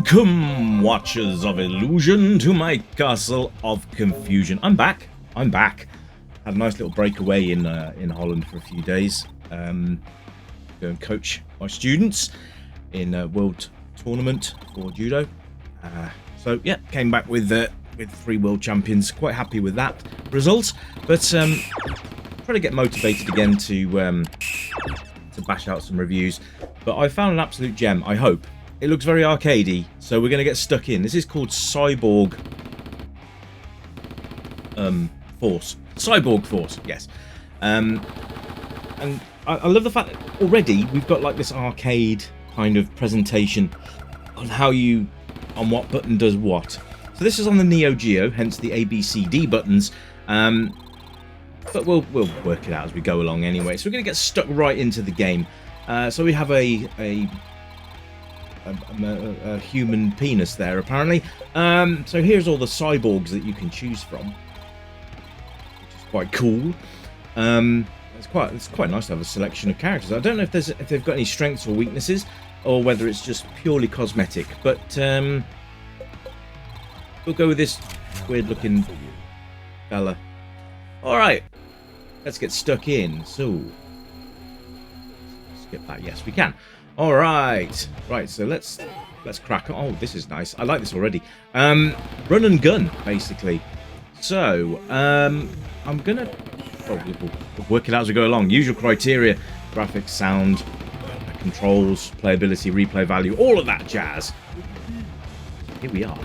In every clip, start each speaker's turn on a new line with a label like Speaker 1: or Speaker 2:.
Speaker 1: Welcome, Watchers of Illusion, to my Castle of Confusion. I'm back. Had a nice little breakaway in Holland for a few days. Go and coach my students in a world tournament for judo. So yeah, came back with 3 world champions. Quite happy with that result. But try to get motivated again to bash out some reviews. But I found an absolute gem. I hope. It looks very arcadey, so we're going to get stuck in. This is called Cyborg Force. Cyborg Force, yes. And I love the fact that already we've got like this arcade kind of presentation on on what button does what. So this is on the Neo-Geo, hence the A, B, C, D buttons. But we'll work it out as we go along anyway. So we're going to get stuck right into the game. So we have a human penis there, apparently. So here's all the cyborgs that you can choose from, which is quite cool. It's quite nice to have a selection of characters. I don't know if they've got any strengths or weaknesses, or whether it's just purely cosmetic. But we'll go with this weird-looking fella. All right, let's get stuck in. So skip that. Yes, we can. All right, so let's crack on. Oh, this is nice. I like this already. Run and gun, basically. So I'm gonna probably we'll work it out as we go along. Usual criteria: graphics, sound, controls, playability, replay value, all of that jazz. Here we are.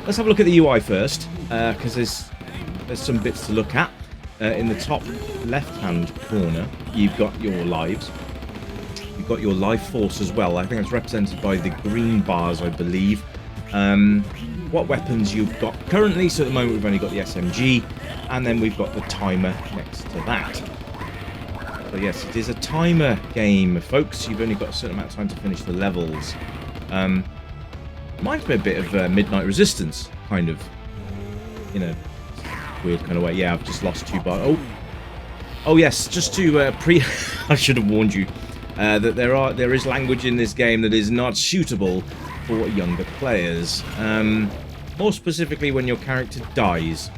Speaker 1: Let's have a look at the UI first, because there's some bits to look at. In the top left-hand corner, you've got your lives. You've got your life force as well. I think it's represented by the green bars, I believe. What weapons you've got currently. So at the moment we've only got the SMG, and then we've got the timer next to that. So yes, it is a timer game, folks. You've only got a certain amount of time to finish the levels. Reminds me a bit of Midnight Resistance, kind of, in a weird kind of way. Yeah, I've just lost 2 bars. Oh yes, just to I should have warned you. That there is language in this game that is not suitable for younger players. More specifically, when your character dies.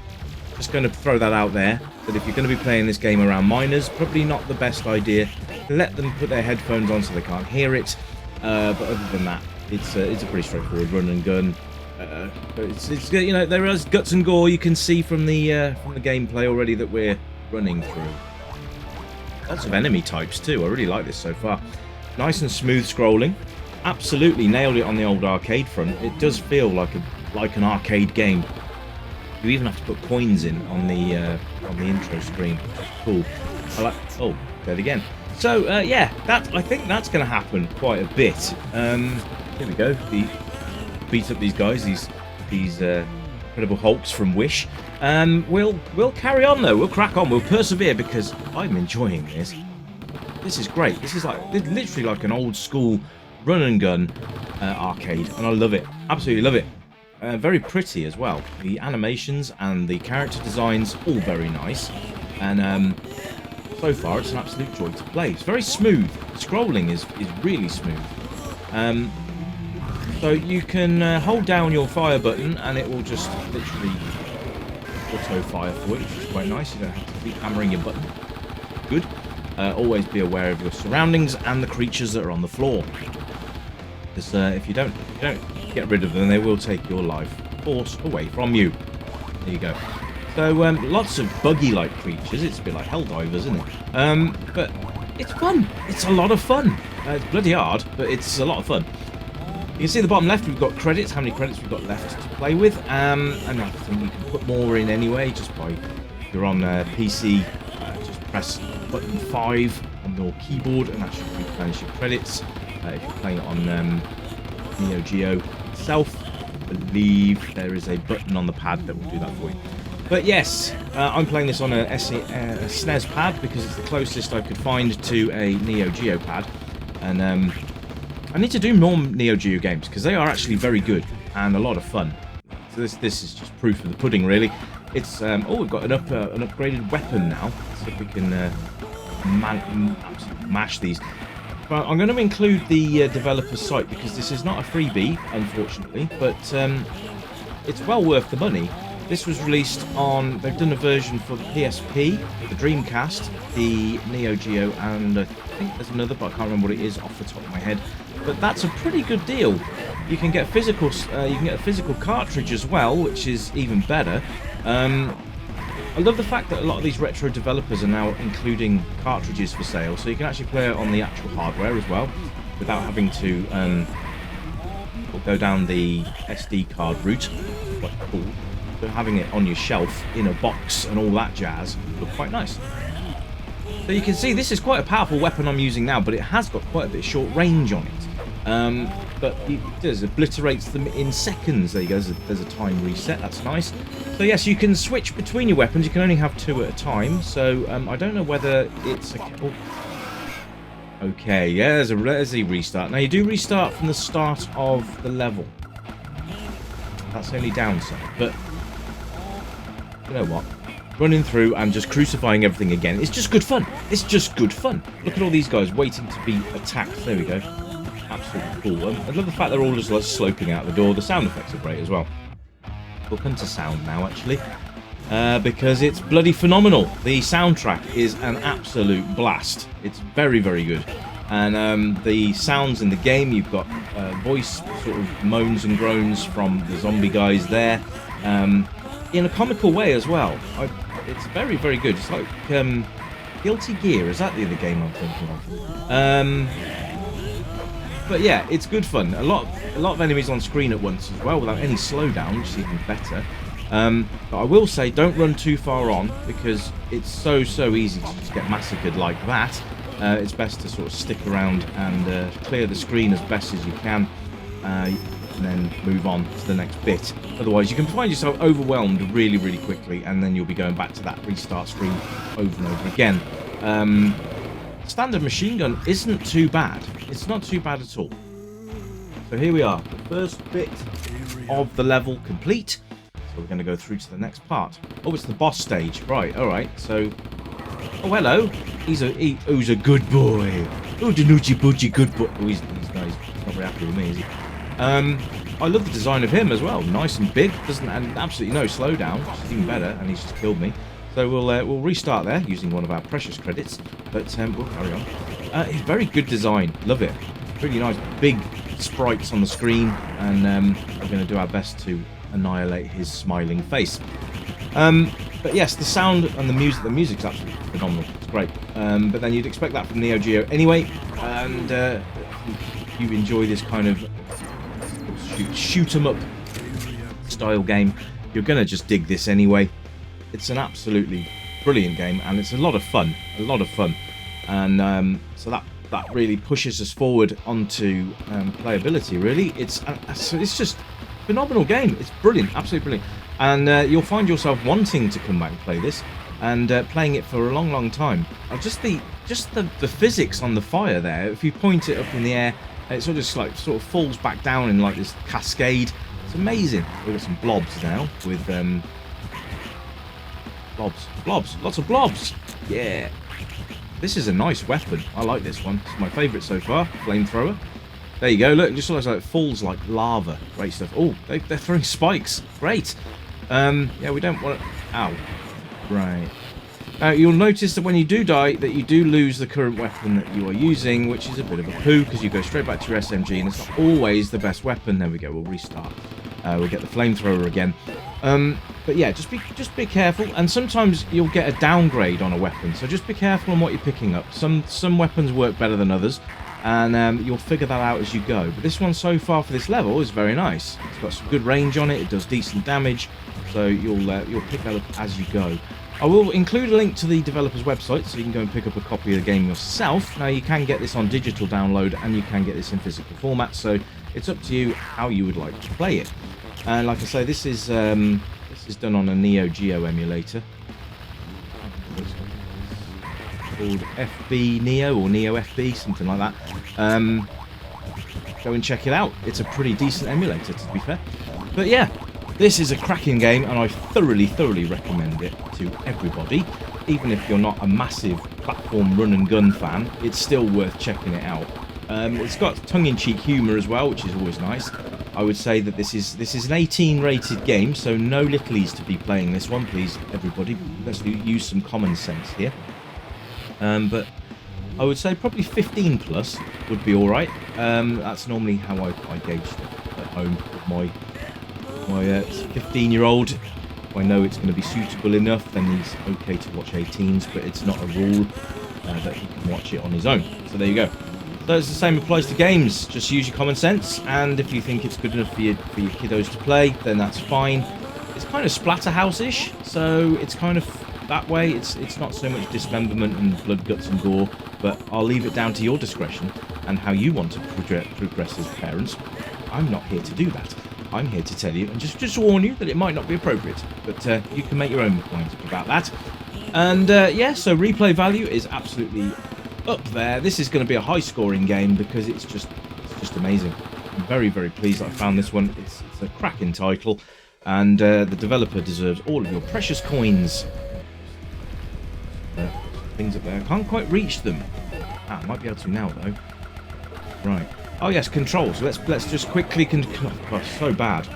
Speaker 1: Just going to throw that out there. That if you're going to be playing this game around minors, probably not the best idea. Let them put their headphones on so they can't hear it. But other than that, it's a pretty straightforward run and gun. But it's you know, there is guts and gore you can see from the gameplay already that we're running through. Lots of enemy types too. I really like this so far. Nice and smooth scrolling. Absolutely nailed it on the old arcade front. It does feel like an arcade game. You even have to put coins in on the intro screen. Cool. I like. Oh, dead again. So yeah, I think that's going to happen quite a bit. Here we go. Beat up these guys. These Incredible Hulks from Wish. We'll carry on though. We'll crack on. We'll persevere because I'm enjoying this. This is great. This is literally like an old school run and gun arcade, and I love it. Absolutely love it. Very pretty as well. The animations and the character designs all very nice, and so far it's an absolute joy to play. It's very smooth. Scrolling is really smooth. So you can hold down your fire button and it will just literally auto fire for you, which is quite nice. You don't have to keep hammering your button. Good. Always be aware of your surroundings and the creatures that are on the floor. Because if you don't get rid of them, they will take your life force away from you. There you go. So lots of buggy-like creatures. It's a bit like Helldivers, isn't it? But it's fun. It's a lot of fun. It's bloody hard, but it's a lot of fun. You can see at the bottom left we've got credits, how many credits we've got left to play with, and I think you can put more in anyway, just by, if you're on PC, just press button 5 on your keyboard and that should replenish your credits. If you're playing it on Neo-Geo itself, I believe there is a button on the pad that will do that for you. But yes, I'm playing this on a SNES pad because it's the closest I could find to a Neo-Geo pad, and I need to do more Neo-Geo games because they are actually very good and a lot of fun. So this is just proof of the pudding, really. It's we've got an upgraded weapon now. Let's see if we can absolutely mash these. But I'm going to include the developer site because this is not a freebie, unfortunately, but it's well worth the money. This was released on, they've done a version for the PSP, the Dreamcast, the Neo-Geo, and I think there's another, but I can't remember what it is off the top of my head. But that's a pretty good deal. You can get physical, you can get a physical cartridge as well, which is even better. I love the fact that a lot of these retro developers are now including cartridges for sale, so you can actually play it on the actual hardware as well, without having to go down the SD card route. Quite cool. So having it on your shelf in a box and all that jazz look quite nice. So you can see this is quite a powerful weapon I'm using now, but it has got quite a bit of short range on it. But it does obliterates them in seconds. There you go. There's a time reset. That's nice. So yes, you can switch between your weapons. You can only have 2 at a time. So I don't know whether it's a... Oh. Okay, yeah, there's a restart. Now you do restart from the start of the level. That's the only downside. But you know what? Running through and just crucifying everything again. It's just good fun. It's just good fun. Look at all these guys waiting to be attacked. There we go. Absolutely cool. I love the fact they're all just like sloping out the door. The sound effects are great as well. We'll come to sound now, actually, because it's bloody phenomenal. The soundtrack is an absolute blast. It's very, very good. And the sounds in the game, you've got voice sort of moans and groans from the zombie guys there, in a comical way as well. It's very, very good. It's like Guilty Gear. Is that the other game I'm thinking of? But yeah, it's good fun. A lot of enemies on screen at once as well, without any slowdown, which is even better. But I will say, don't run too far on, because it's so easy to just get massacred like that. It's best to sort of stick around and clear the screen as best as you can, and then move on to the next bit. Otherwise, you can find yourself overwhelmed really, really quickly, and then you'll be going back to that restart screen over and over again. Standard machine gun isn't too bad. It's not too bad at all. So here we are, the first bit of the level complete. So we're going to go through to the next part. Oh, it's the boss stage. Right, alright. So, oh, hello. He's a good boy. Oh, Danucci Bucci, good boy. Oh, he's not very happy with me, is he? I love the design of him as well. Nice and big. And absolutely no slowdown, which is even better. And he's just killed me. So we'll restart there using one of our precious credits, but we'll carry on. It's very good design, love it. Really nice, big sprites on the screen, and we're going to do our best to annihilate his smiling face. But yes, the sound and the music's absolutely phenomenal. It's great. But then you'd expect that from Neo-Geo anyway, and if you enjoy this kind of shoot 'em up style game, you're going to just dig this anyway. It's an absolutely brilliant game, and it's a lot of fun, and so that really pushes us forward onto playability. Really, it's just a phenomenal game. It's brilliant, absolutely brilliant, and you'll find yourself wanting to come back and play this, and playing it for a long time. Just the physics on the fire there. If you point it up in the air, it sort of falls back down in like this cascade. It's amazing. We've got some blobs now with blobs, lots of blobs. Yeah, this is a nice weapon. I like this one. It's my favourite so far. Flamethrower. There you go. Look, it just looks like it falls like lava. Great stuff. Oh, they're throwing spikes. Great. Yeah, we don't want to... Ow. Right. Now, you'll notice that when you do die, that you do lose the current weapon that you are using, which is a bit of a poo, because you go straight back to your SMG, and it's not always the best weapon. There we go. We'll restart. We'll get the flamethrower again. But yeah, just be careful, and sometimes you'll get a downgrade on a weapon, so just be careful on what you're picking up. Some weapons work better than others, and you'll figure that out as you go. But this one so far for this level is very nice. It's got some good range on it. It does decent damage, so you'll pick that up as you go. I will include a link to the developer's website, so you can go and pick up a copy of the game yourself. Now, you can get this on digital download, and you can get this in physical format, so it's up to you how you would like to play it. And like I say, this is done on a Neo-Geo emulator called FB Neo or Neo FB, something like that. Go and check it out. It's a pretty decent emulator, to be fair. But yeah, this is a cracking game, and I thoroughly recommend it to everybody. Even if you're not a massive platform run and gun fan, it's still worth checking it out. It's got tongue-in-cheek humour as well, which is always nice. I would say that this is an 18 rated game, so no littlies to be playing this one, please, everybody. Let's use some common sense here. But I would say probably 15 plus would be all right. That's normally how I gauge it at home with my 15-year-old. If I know it's going to be suitable enough, then he's okay to watch 18s, but it's not a rule that he can watch it on his own. So there you go. So it's the same applies to games. Just use your common sense, and if you think it's good enough for your kiddos to play, then that's fine. It's kind of Splatterhouse-ish, so it's kind of that way. It's not so much dismemberment and blood, guts and gore, but I'll leave it down to your discretion and how you want to progress as parents. I'm not here to do that. I'm here to tell you and just warn you that it might not be appropriate, but you can make your own point about that. And yeah, so replay value is absolutely up there. This is going to be a high-scoring game because it's just amazing. I'm very, very pleased that I found this one. It's a cracking title, and the developer deserves all of your precious coins. Things up there. I can't quite reach them. I might be able to now though. Right. Oh yes, controls. Let's just quickly oh, so bad.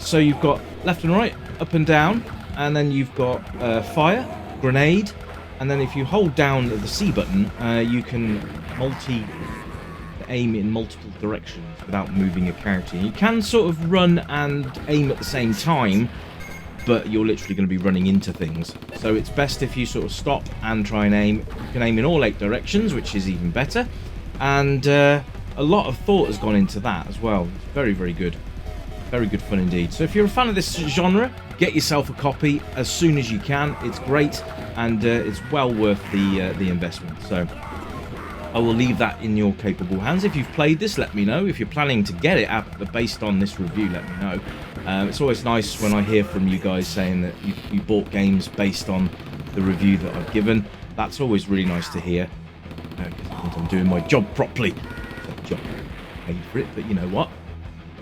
Speaker 1: So you've got left and right, up and down, and then you've got fire, grenade, and then if you hold down the C button, you can aim in multiple directions without moving your character. You can sort of run and aim at the same time, but you're literally going to be running into things. So it's best if you sort of stop and try and aim. You can aim in all 8 directions, which is even better. And a lot of thought has gone into that as well. It's very, very good. Very good fun indeed. So if you're a fan of this genre, get yourself a copy as soon as you can. It's great, and it's well worth the investment. So I will leave that in your capable hands. If you've played this, let me know. If you're planning to get it based on this review, let me know. It's always nice when I hear from you guys saying that you bought games based on the review that I've given. That's always really nice to hear, because it means I'm doing my job properly. Job paid for it, but you know what?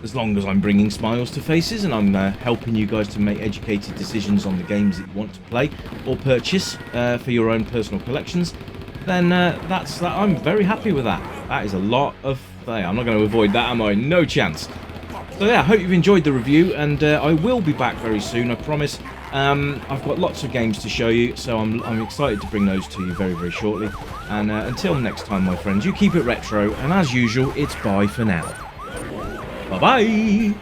Speaker 1: As long as I'm bringing smiles to faces and I'm helping you guys to make educated decisions on the games that you want to play or purchase for your own personal collections, then I'm very happy with that. That is a lot of... I'm not going to avoid that, am I? No chance. So yeah, I hope you've enjoyed the review, and I will be back very soon, I promise. I've got lots of games to show you, so I'm excited to bring those to you very, very shortly. And until next time, my friends, you keep it retro, and as usual, it's bye for now. Bye-bye!